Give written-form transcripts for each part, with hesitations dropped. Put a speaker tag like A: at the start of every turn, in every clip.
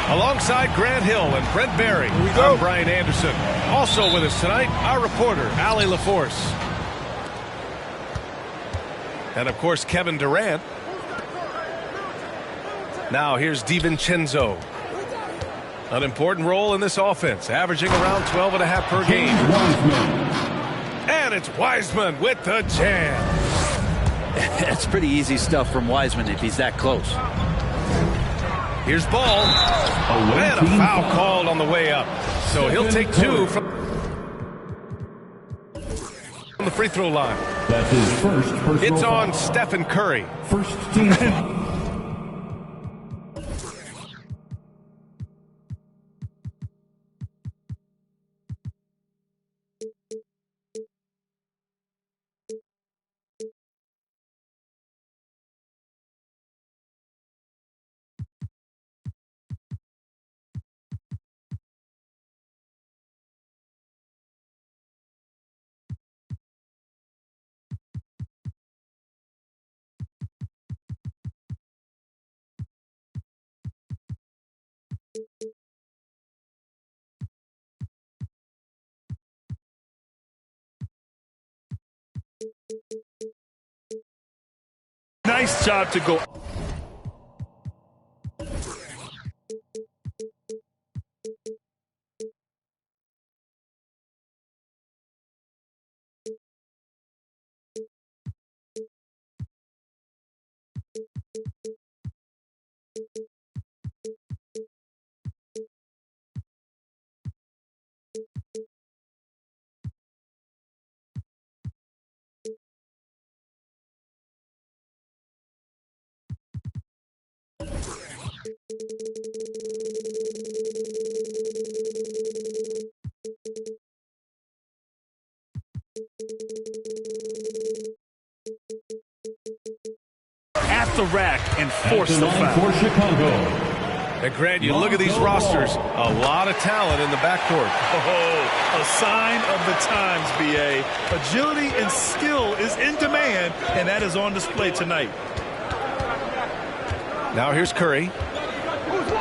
A: Alongside Grant Hill and Brent Barry, I'm Brian Anderson. Also with us tonight, our reporter, Allie LaForce. And of course, Kevin Durant. Now here's DiVincenzo. An important role in this offense, averaging around 12.5 per game. And it's Wiseman with the jam.
B: That's pretty easy stuff from Wiseman if he's that close.
A: Here's Ball. And a foul called on the way up. So he'll take two from the free throw line.
C: That's his first personal
A: It's on
C: foul.
A: Stephen Curry.
C: First team foul.
D: Nice job to go. At the rack and force the foul.
C: For Chicago.
A: And Grant, you look at these rosters, a lot of talent in the backcourt.
D: Oh, a sign of the times, B.A. Agility and skill is in demand, and that is on display tonight.
A: Now here's Curry.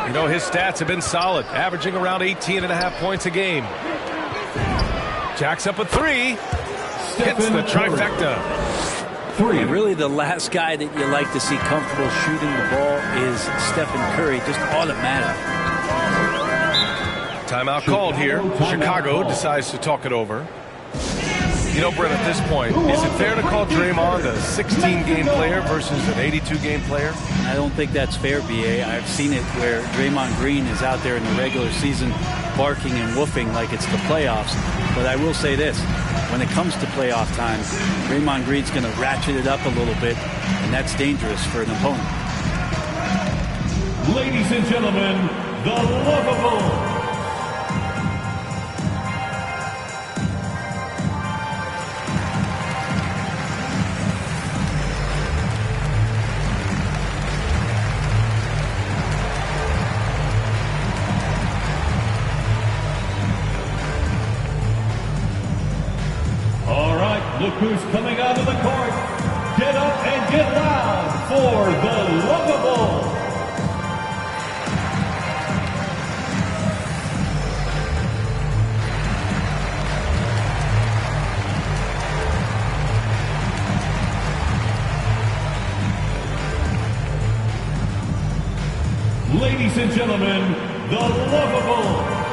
A: You know, his stats have been solid, averaging around 18.5 points a game. Jacks up a three. Hits the trifecta.
B: And really the last guy that you like to see comfortable shooting the ball is Stephen Curry, just automatic.
A: Timeout called here. Chicago decides to talk it over. You know, Brent, at this point, is it fair to call Draymond a 16-game player versus an 82-game player?
B: I don't think that's fair, B.A. I've seen it where Draymond Green is out there in the regular season barking and woofing like it's the playoffs. But I will say this, when it comes to playoff time, Draymond Green's going to ratchet it up a little bit, and that's dangerous for an opponent.
C: Ladies and gentlemen, the lovable. Look who's coming out of the court. Get up and get loud for the lovable. Ladies and gentlemen, the lovable.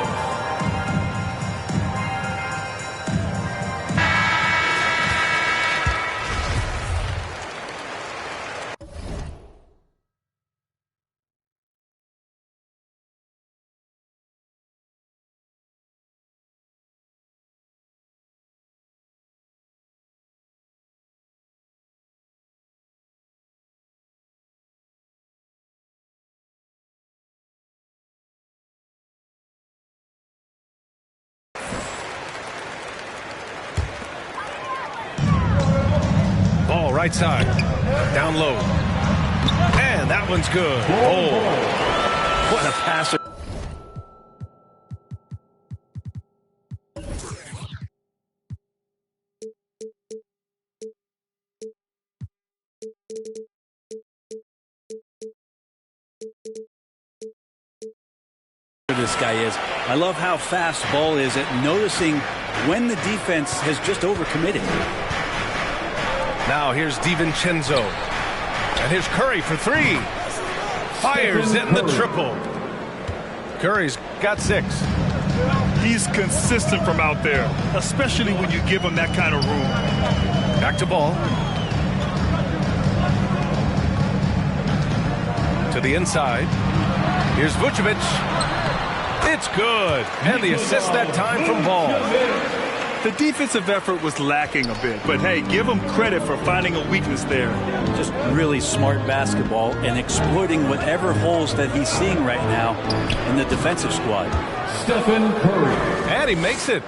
A: Ball right side. Down low. And that one's good. Oh,
B: What a passer. This guy is. I love how fast Ball is at noticing when the defense has just overcommitted.
A: Now here's DiVincenzo. And here's Curry for three. Fires in the triple. Curry's got 6.
D: He's consistent from out there, especially when you give him that kind of room.
A: Back to Ball. To the inside. Here's Vucevic. It's good. And the assist that time from Ball.
D: The defensive effort was lacking a bit, but hey, give him credit for finding a weakness there.
B: Just really smart basketball and exploiting whatever holes that he's seeing right now in the defensive squad.
C: Stephen Curry.
A: And he makes it.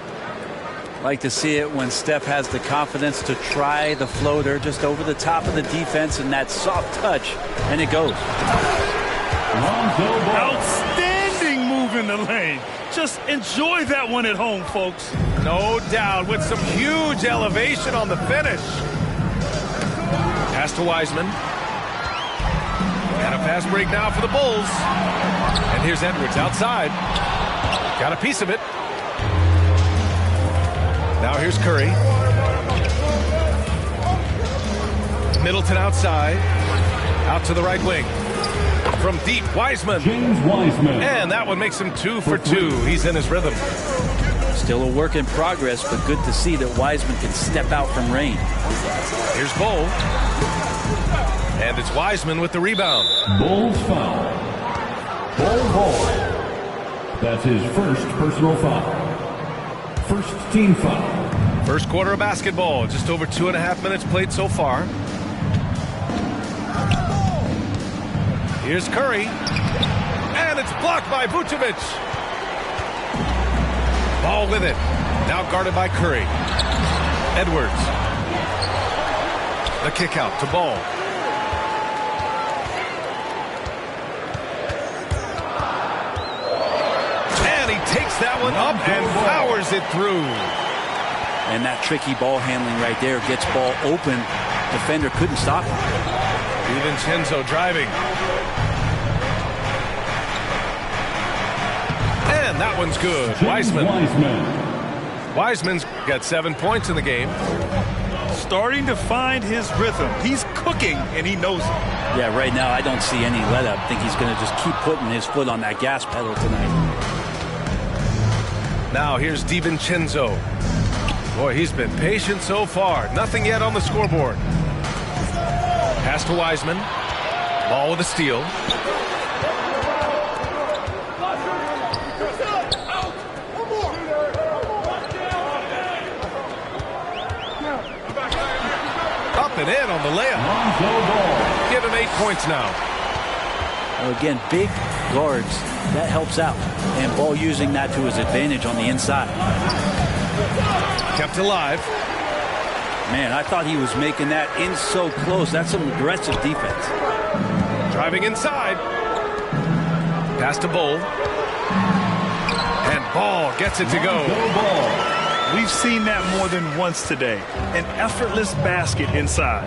B: Like to see it when Steph has the confidence to try the floater just over the top of the defense and that soft touch, and it goes.
D: Outstanding move in the lane. Just enjoy that one at home, folks.
A: No doubt, with some huge elevation on the finish. Pass to Wiseman. And a fast break now for the Bulls. And here's Edwards outside. Got a piece of it. Now here's Curry. Middleton outside. Out to the right wing. From deep, Wiseman.
C: James Wiseman.
A: And that one makes him 2 for 2. He's in his rhythm.
B: Still a work in progress, but good to see that Wiseman can step out from range.
A: Here's Bol. And it's Wiseman with the rebound.
C: Bulls foul. Ball. That's his first personal foul. First team foul.
A: First quarter of basketball. Just over 2.5 minutes played so far. Here's Curry. And it's blocked by Vucevic. Ball with it. Now guarded by Curry. Edwards. The kick out to Ball. And he takes that one up and powers it through.
B: And that tricky ball handling right there gets Ball open. Defender couldn't stop him.
A: DiVincenzo driving. And that one's good. Wiseman's got 7 points in the game.
D: Starting to find his rhythm. He's cooking, and he knows it.
B: Yeah, right now I don't see any let up. I think he's going to just keep putting his foot on that gas pedal tonight.
A: Now here's DiVincenzo. Boy, he's been patient so far. Nothing yet on the scoreboard. Pass to Wiseman. Ball with a steal. Up and in on the layup. Give him 8 points now.
B: Well, again, big guards, that helps out. And Ball using that to his advantage on the inside.
A: Kept alive.
B: Man, I thought he was making that in so close. That's some aggressive defense.
A: Driving inside. Pass to Bol. And Ball gets it to go.
D: We've seen that more than once today. An effortless basket inside.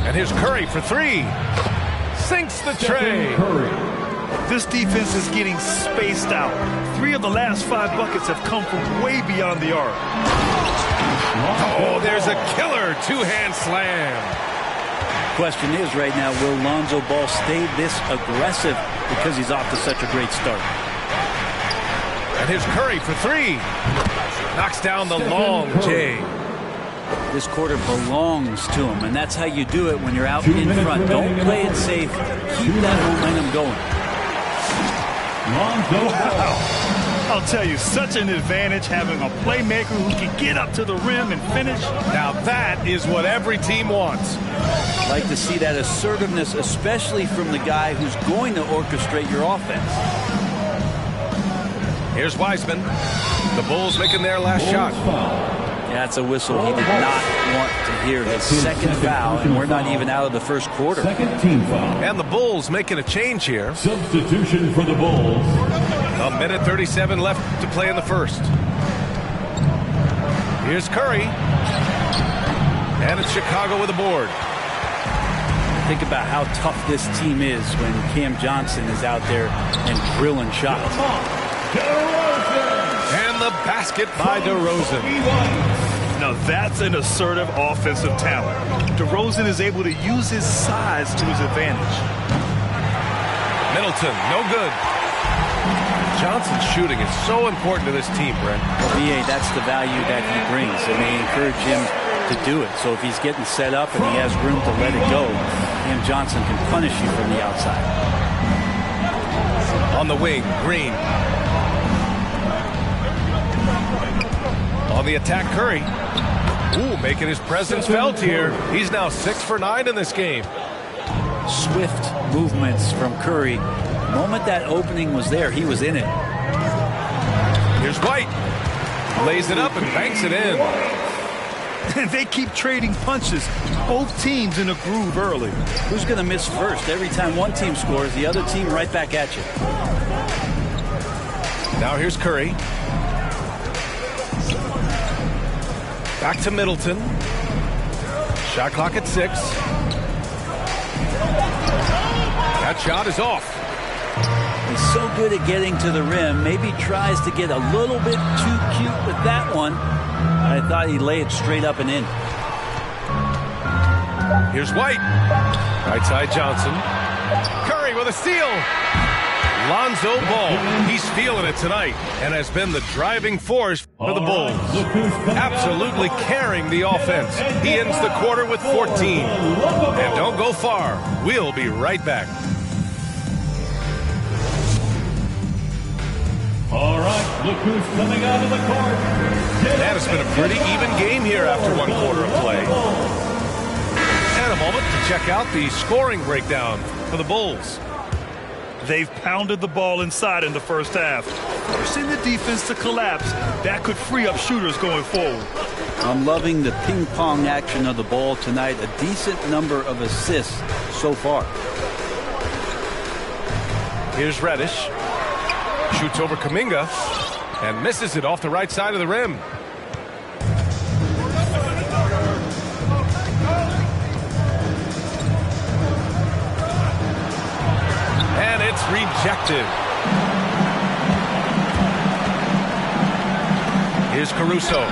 A: And here's Curry for three. Sinks the tray.
D: This defense is getting spaced out. 3 of the last 5 buckets have come from way beyond the arc.
A: Oh, there's a killer two-hand slam.
B: Question is right now, will Lonzo Ball stay this aggressive because he's off to such a great start?
A: And here's Curry for 3. Knocks down the long J.
B: This quarter belongs to him, and that's how you do it when you're out in front. Don't play it safe. Keep that momentum going.
D: Wow. I'll tell you, such an advantage having a playmaker who can get up to the rim and finish.
A: Now that is what every team wants.
B: Like to see that assertiveness, especially from the guy who's going to orchestrate your offense.
A: Here's Wiseman. The Bulls making their last shot.
B: That's a whistle he did not want to hear. His second foul, and we're not even out of the first quarter.
C: Second team foul.
A: And the Bulls making a change here.
C: Substitution for the Bulls.
A: A minute 37 left to play in the first. Here's Curry. And it's Chicago with a board.
B: Think about how tough this team is when Cam Johnson is out there and drilling shots.
A: And the basket by DeRozan.
D: Now that's an assertive offensive talent. DeRozan is able to use his size to his advantage.
A: Middleton, no good. Johnson's shooting is so important to this team, Brent.
B: Well, BA, that's the value that he brings, and they encourage him to do it. So if he's getting set up and he has room to let it go, Cam Johnson can punish you from the outside.
A: On the wing, Green. On the attack, Curry. Ooh, making his presence felt here. He's now 6 for 9 in this game.
B: Swift movements from Curry. The moment that opening was there, he was in it.
A: Here's White. Lays it up and banks it in.
D: And they keep trading punches. Both teams in a groove early.
B: Who's going to miss first? Every time one team scores, the other team right back at you.
A: Now here's Curry. Back to Middleton. Shot clock at 6. That shot is off.
B: He's so good at getting to the rim. Maybe tries to get a little bit too cute with that one. I thought he'd lay it straight up and in.
A: Here's White. Right side Johnson. Curry with a steal. Lonzo Ball. He's feeling it tonight and has been the driving force for the Bulls. Absolutely carrying the offense. He ends the quarter with 14. And don't go far. We'll be right back.
C: All right, look who's coming out of the court.
A: And it's been a pretty even game here after one quarter of play. And a moment to check out the scoring breakdown for the Bulls.
D: They've pounded the ball inside in the first half, forcing the defense to collapse. That could free up shooters going forward.
B: I'm loving the ping-pong action of the ball tonight. A decent number of assists so far.
A: Here's Reddish. Shoots over Kuminga and misses it off the right side of the rim. And it's rejected. Here's Caruso.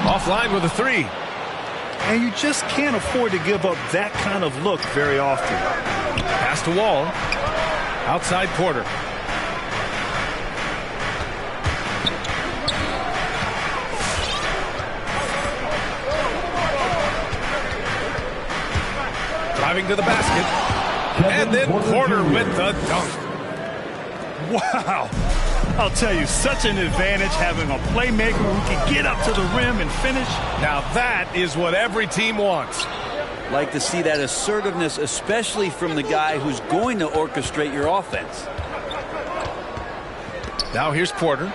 A: Offline with a 3.
D: And you just can't afford to give up that kind of look very often.
A: Pass to Wall. Outside Porter. Driving to the basket. And then Porter with the dunk.
D: Wow. I'll tell you, such an advantage having a playmaker who can get up to the rim and finish.
A: Now that is what every team wants.
B: Like to see that assertiveness, especially from the guy who's going to orchestrate your offense.
A: Now here's Porter.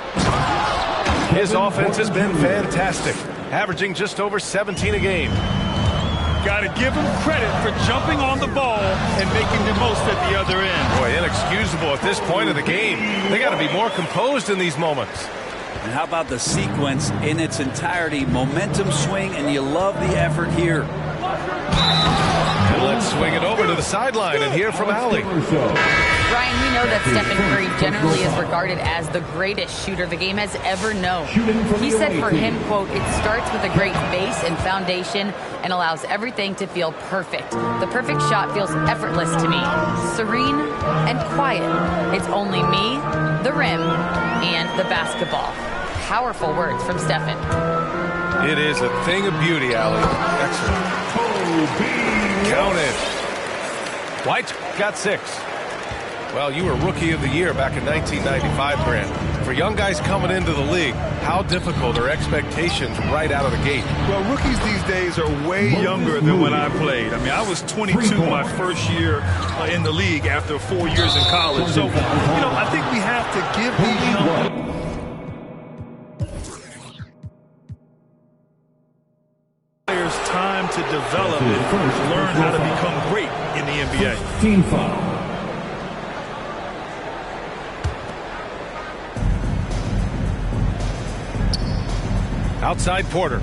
A: His offense has been fantastic, averaging just over 17 a game.
D: Got to give him credit for jumping on the ball and making the most at the other end.
A: Boy, inexcusable at this point of the game. They got to be more composed in these moments.
B: And how about the sequence in its entirety? Momentum swing, and you love the effort here.
A: And let's swing it over to the sideline and hear from Allie.
E: Ryan, we know that Stephen Curry generally is regarded as the greatest shooter the game has ever known. He said for him, quote, "It starts with a great base and foundation and allows everything to feel perfect. The perfect shot feels effortless to me, serene and quiet. It's only me, the rim, and the basketball." Powerful words from Stephen.
A: It is a thing of beauty, Allie. Excellent. Count it. White got 6. Well, you were Rookie of the Year back in 1995, Brent. For young guys coming into the league, how difficult are expectations right out of the gate?
D: Well, rookies these days are way younger than when I played. I mean, I was 22 my first year in the league after 4 years in college. So, I think we have to give these young players time to develop and learn how to become great in the NBA.
C: Team foul.
A: Outside Porter.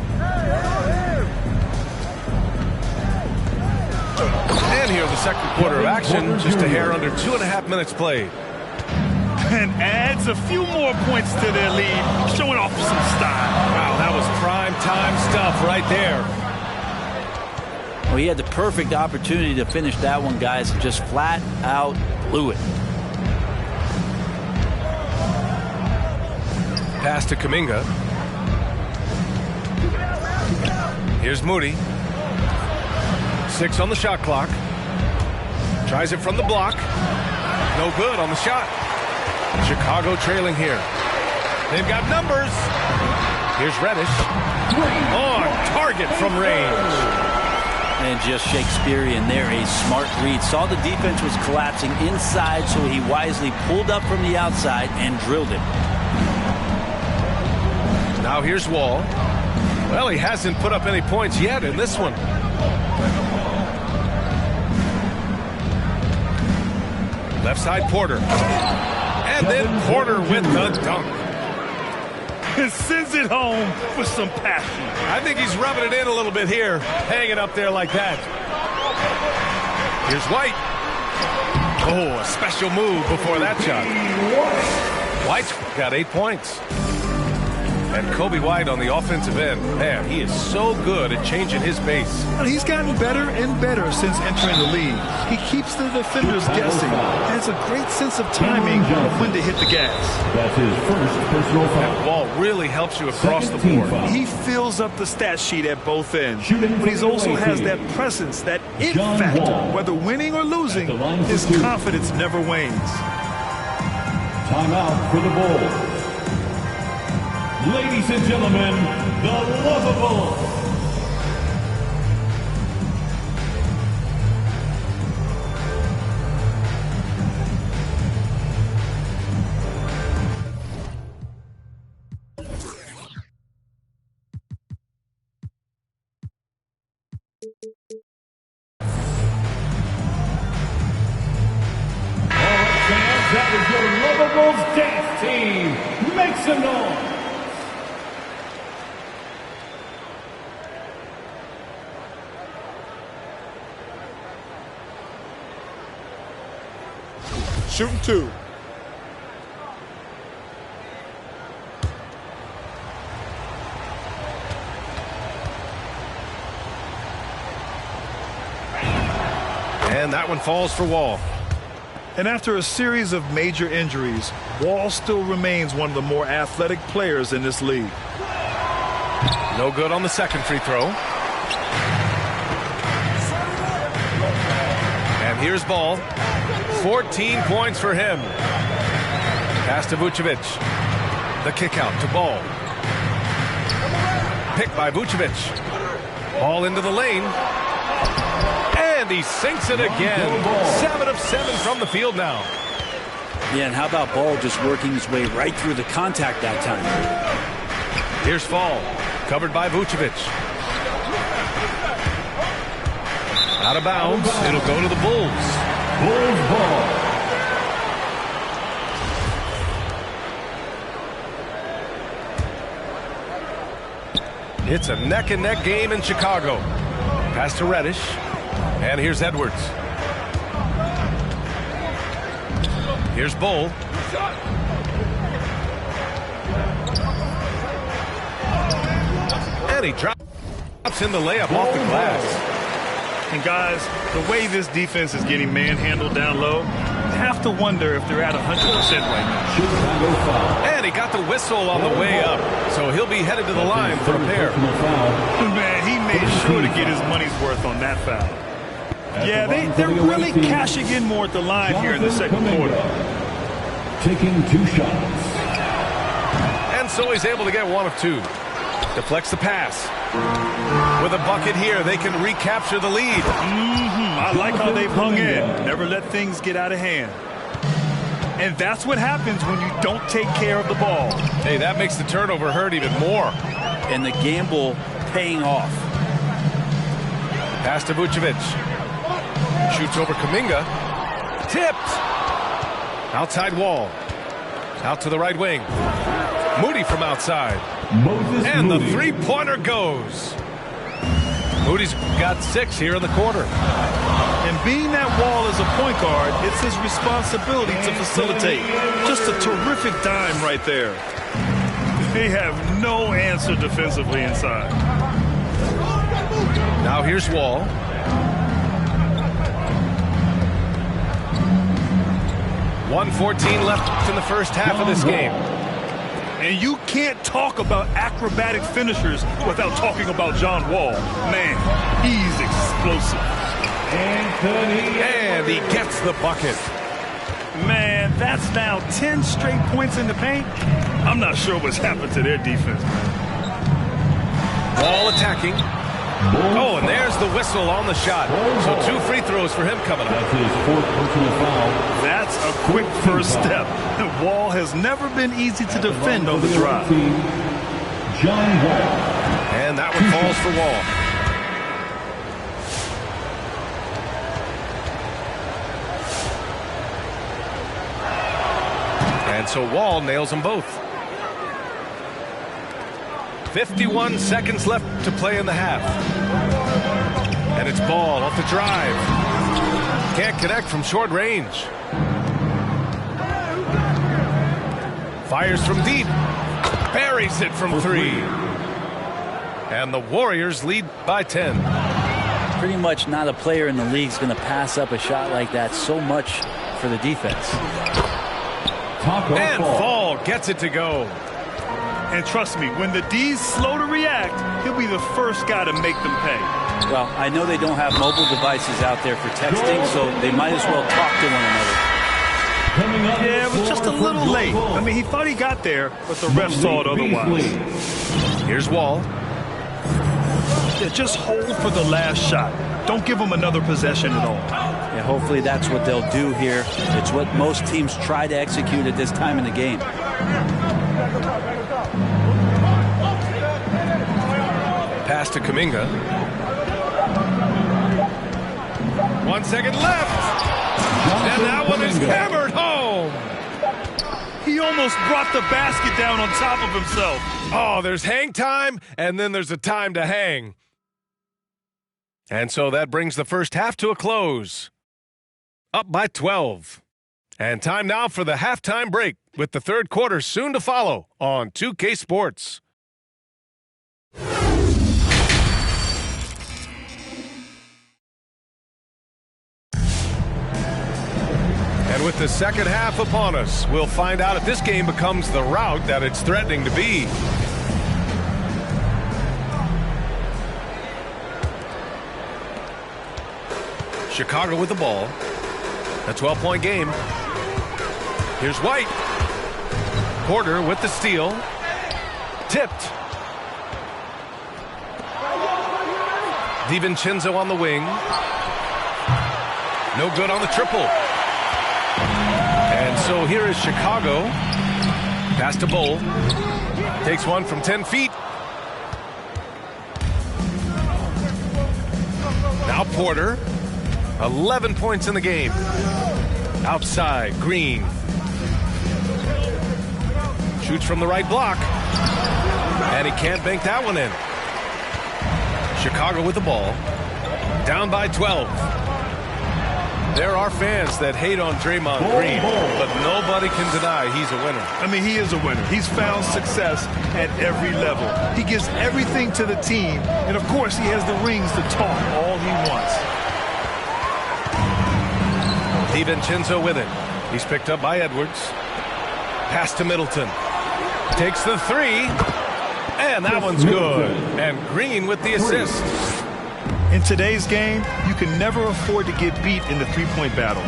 A: And here in the second quarter of action, just a hair under 2.5 minutes played.
D: And adds a few more points to their lead, showing off some style.
A: Wow, that was prime time stuff right there.
B: Well, he had the perfect opportunity to finish that one, guys, and just flat out blew it.
A: Pass to Kuminga. Here's Moody. 6 on the shot clock. Tries it from the block. No good on the shot. Chicago trailing here. They've got numbers. Here's Reddish. On target from range.
B: And just Shakespearean there, a smart read. Saw the defense was collapsing inside, so he wisely pulled up from the outside and drilled it.
A: Now here's Wall. Well, he hasn't put up any points yet in this one. Left side Porter. And then Porter with the dunk.
D: And sends it home with some passion.
A: I think he's rubbing it in a little bit here, hanging up there like that. Here's White. Oh, a special move before that shot. White's got 8 points. And Kobe White on the offensive end. Man, he is so good at changing his pace.
D: And he's gotten better and better since entering the league. He keeps the defenders guessing. Has a great sense of timing of when to hit the gas.
C: That's his first personal foul.
A: That ball really helps you across the board.
D: He fills up the stat sheet at both ends.
C: Shooting
D: But he's also
C: from the
D: has
C: team.
D: that presence, that it
C: John
D: factor.
C: Wall.
D: Whether winning or losing,
C: At the line for
D: his
C: 2.
D: confidence never wanes.
C: Timeout for the Bulls. Ladies and gentlemen, the Lovable. All right, fans, that was your Lovables dance team. Make some noise.
D: Shooting 2.
A: And that one falls for Wall.
D: And after a series of major injuries, Wall still remains one of the more athletic players in this league.
A: No good on the second free throw. And here's Ball. 14 points for him. Pass to Vucevic. The kick out to Ball. Picked by Vucevic. Ball into the lane. And he sinks it again. 7 of 7 from the field now.
B: Yeah, and how about Ball just working his way right through the contact that time?
A: Here's Fall. Covered by Vucevic. Out of bounds. It'll go to the Bulls.
C: Bulls ball.
A: It's a neck-and-neck game in Chicago. Pass to Reddish. And here's Edwards. Here's Bull. And he drops in the layup off the glass.
D: And guys, the way this defense is getting manhandled down low, you have to wonder if they're at 100% right now.
C: Chicago foul.
A: And he got the whistle on the way up, so he'll be headed to the line for a pair.
C: Personal foul.
D: Man, he made sure to get his money's worth on that foul. Yeah, they're really cashing in more at the line here in the second quarter.
C: Taking 2 shots.
A: And so he's able to get 1 of 2. Deflects the pass. With a bucket here, they can recapture the lead.
D: I like how they've hung in. Never let things get out of hand. And that's what happens when you don't take care of the ball.
A: Hey, that makes the turnover hurt even more.
B: And the gamble paying off.
A: Pass to Vucevic. Shoots over Kuminga. Tipped. Outside Wall. Out to the right wing. Moody from outside.
C: Moses
A: And
C: Moody.
A: the three-pointer goes. Moody's got 6 here in the quarter.
D: And being that Wall is a point guard, it's his responsibility to facilitate. Just a terrific dime right there. They have no answer defensively inside.
A: Now here's Wall. .114 left in the first half of this game.
D: And you can't talk about acrobatic finishers without talking about John Wall. Man, he's explosive.
A: And he gets the bucket.
D: Man, that's now 10 straight points in the paint. I'm not sure what's happened to their defense.
A: Wall attacking. Oh, and there's the whistle on the shot. So 2 free throws for him coming up.
C: That's his 4th personal foul.
D: That's a quick first step. Wall has never been easy to defend on the drive.
C: John Wall.
A: And that one falls for Wall. And so Wall nails them both. 51 seconds left to play in the half. And it's Ball off the drive. Can't connect from short range. Fires from deep. Buries it from 3. And the Warriors lead by 10.
B: Pretty much not a player in the league is going to pass up a shot like that so much for the defense.
A: And Fall gets it to go.
D: And trust me, when the D's slow to react, he'll be the first guy to make them pay.
B: Well, I know they don't have mobile devices out there for texting, so they might as well talk to one another.
D: Yeah, it was just a little late. I mean, he thought he got there, but the ref saw it otherwise.
A: Here's Wall.
D: Yeah, just hold for the last shot. Don't give him another possession at all.
B: Yeah, hopefully that's what they'll do here. It's what most teams try to execute at this time in the game.
A: Pass to Kuminga. 1 second left. And that one is hammered home.
D: He almost brought the basket down on top of himself.
A: Oh, there's hang time, and then there's a time to hang. And so that brings the first half to a close. Up by 12. And time now for the halftime break, with the third quarter soon to follow on 2K Sports. And with the second half upon us, we'll find out if this game becomes the rout that it's threatening to be. Chicago with the ball. A 12-point game. Here's White. Porter with the steal. Tipped. DiVincenzo on the wing. No good on the triple. And so here is Chicago. Pass to Bowl. Takes one from 10 feet. Now Porter. 11 points in the game. Outside, Green. Shoots from the right block. And he can't bank that one in. Chicago with the ball. Down by 12. There are fans that hate on Draymond Green, but nobody can deny he's a winner.
D: I mean, he is a winner. He's found success at every level. He gives everything to the team, and of course he has the rings to talk all he wants.
A: DiVincenzo with it. He's picked up by Edwards. Pass to Middleton. Takes the 3. And that one's good. And Green with the assist.
D: In today's game, you can never afford to get beat in the three-point battle.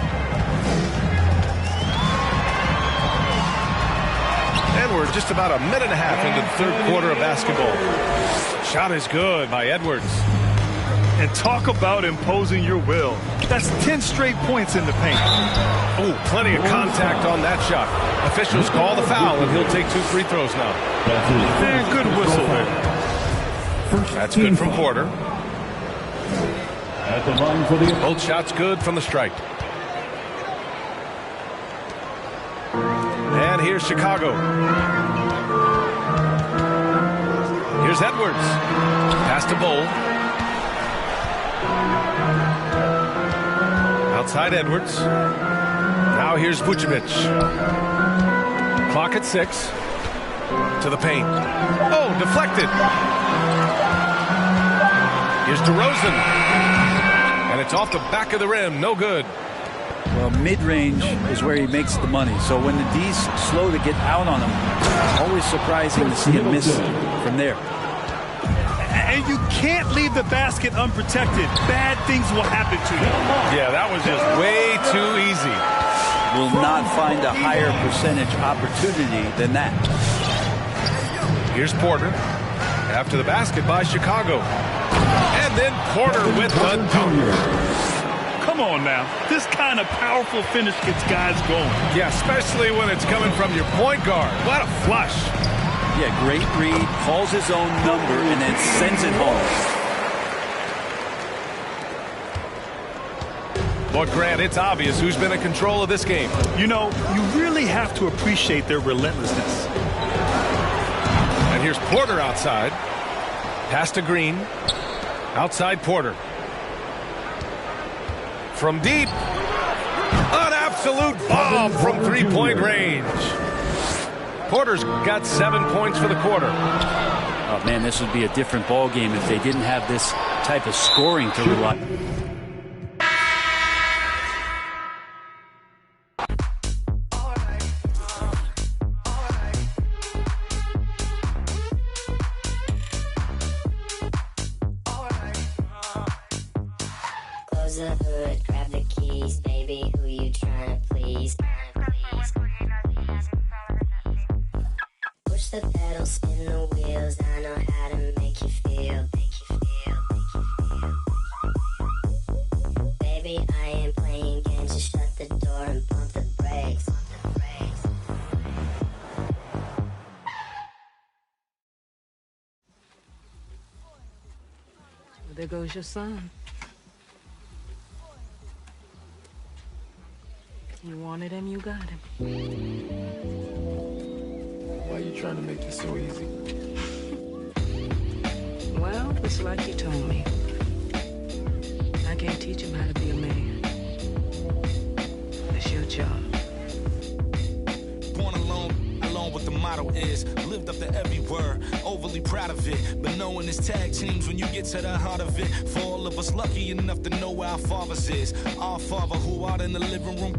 A: And we're just about a minute and a half into the third quarter of basketball. Shot is good by Edwards.
D: And talk about imposing your will. That's 10 straight points in the paint.
A: Oh, plenty of contact on that shot. Officials call the foul, and he'll take 2 free throws now.
D: And good whistle there.
A: That's good from Porter.
C: At the line for the
A: Both shots good from the stripe. And here's Chicago. Here's Edwards. Pass to Bowl. Outside Edwards. Now here's Vucevic. Clock at 6. To the paint. Oh, deflected. Here's DeRozan. And it's off the back of the rim. No good.
B: Well, mid-range is where he makes the money. So when the D's slow to get out on him, always surprising to see him miss from there.
D: And you can't leave the basket unprotected. Bad things will happen to you.
A: Yeah, that was just way too easy.
B: Will not find a higher percentage opportunity than that.
A: Here's Porter. After the basket by Chicago. And then Porter with the dunk.
D: Come on now. This kind of powerful finish gets guys going.
A: Yeah, especially when it's coming from your point guard. What a flush.
B: Yeah, great read, calls his own number, and then sends it home.
A: But Grant, it's obvious who's been in control of this game.
D: You know, you really have to appreciate their relentlessness.
A: And here's Porter outside. Pass to Green. Outside Porter. From deep. An absolute bomb from three-point range. Porter's got 7 points for the quarter.
B: Oh, man, this would be a different ball game if they didn't have this type of scoring to rely on.
F: Close the hood, grab the keys, baby, who you trying to please? Push the pedal, spin the wheels, I know how to make you feel. Baby, I ain't playing games, just shut the door and pump the brakes.
G: There goes your son. You wanted him, you got him.
H: Why are you trying to make this so easy?
G: Well, it's like you told me. I can't teach him how to be a man. It's your job.
I: Born alone what the motto is. Lived up to every word, overly proud of it. But knowing it's tag teams when you get to the heart of it. For all of us lucky enough to know where our fathers is. Our father who out in the living room.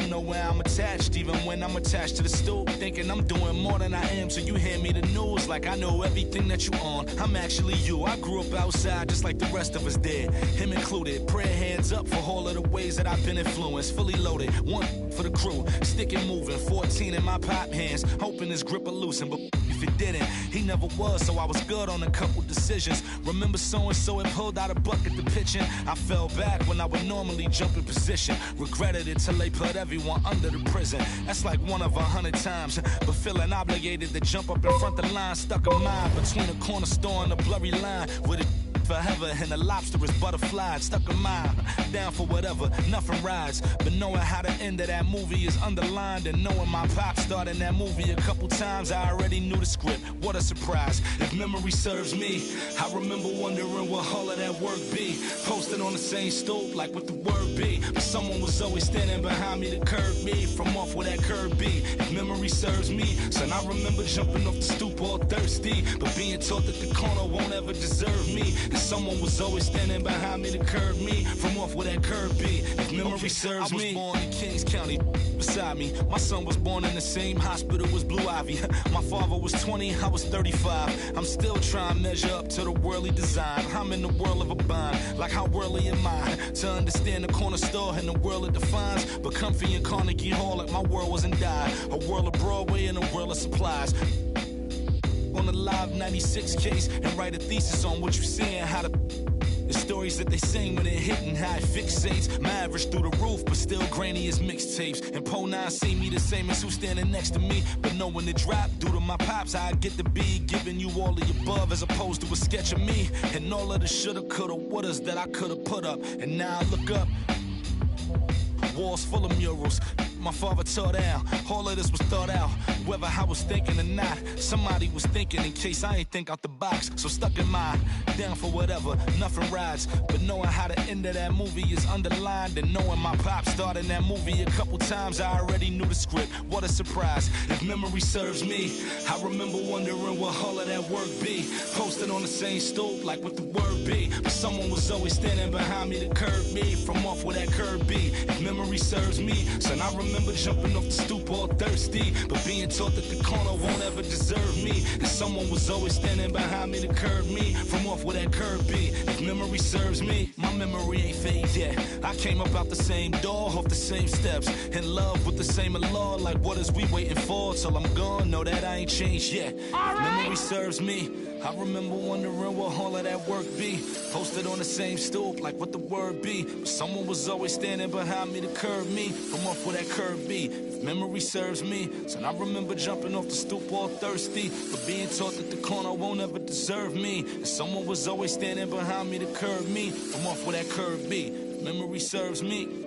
I: Know where I'm attached, even when I'm attached to the stool. Thinking I'm doing more than I am, so you hand me the news like I know everything that you on. I'm actually you. I grew up outside just like the rest of us did. Him included. Prayer hands up for all of the ways that I've been influenced. Fully loaded, one for the crew. Sticking moving, 14 in my pop hands. Hoping his grip will loosen, but if it didn't, he never was, so I was good on a couple decisions. Remember so-and-so had pulled out a bucket to pitching. I fell back when I would normally jump in position. Regretted it till they put everyone under the prison. That's like 1 of 100 times. But feeling obligated to jump up in front the line. Stuck a mind between a corner store and a blurry line. With it forever and the lobster is butterfly. Stuck a mile, down for whatever, nothing rides. But knowing how the end of that movie is underlined, and knowing my pop starred in that movie a couple times, I already knew the script. What a surprise. If memory serves me, I remember wondering what all of that work be. Posted on the same stool, like what the word be. But someone was always standing behind me to curb me from off where that curb be. If memory serves me, son, I remember jumping off the stoop all thirsty, but being taught that the corner won't ever deserve me. And someone was always standing behind me to curb me from off where that curb be. If memory serves me, I was born in Kings County, beside me. My son was born in the same hospital as Blue Ivy. My father was 20, I was 35. I'm still trying to measure up to the worldly design. I'm in the world of a bind, like how worldly am I? To understand the corner store and the world it defines. But comfy in Carnegie Hall like my world wasn't die. A world of Broadway and a world of supplies. On the live 96 case and write a thesis on what you see and how the stories that they sing when it hit and how it fixates. My average through the roof, but still grainy as mixtapes. And Po 9 see me the same as who's standing next to me. But knowing the drop due to my pops, I get to be giving you all of the above as opposed to a sketch of me. And all of the shoulda, coulda, wouldas that I coulda put up. And now I look up. Walls full of murals. my father tore down. All of this was thought out, whether I was thinking or not. Somebody was thinking in case I ain't think out the box. So stuck in mind, down for whatever, nothing rides. But knowing how the end of that movie is underlined, and knowing my pop starred in that movie a couple times, I already knew the script. What a surprise. If memory serves me, I remember wondering what all of that work be. Posted on the same stoop, like what the word be. But someone was always standing behind me to curb me from off where that curb be. If memory serves me, son, I remember jumping off the stoop all thirsty, but being taught that the corner won't ever deserve me. And someone was always standing behind me to curb me from off where that curb be. If memory serves me, my memory ain't fade yet. I came up out the same door, off the same steps, in love with the same law. Like what is we waiting for till I'm gone? Know that I ain't changed yet. If memory serves me, I remember wondering what all of that work be. Posted on the same stoop, like what the word be. But someone was always standing behind me to curb me from off where that curb be. If memory serves me, so I remember jumping off the stoop all thirsty, but being taught that the corner won't ever deserve me. And someone was always standing behind me to curb me from off where that curb be. If memory serves me.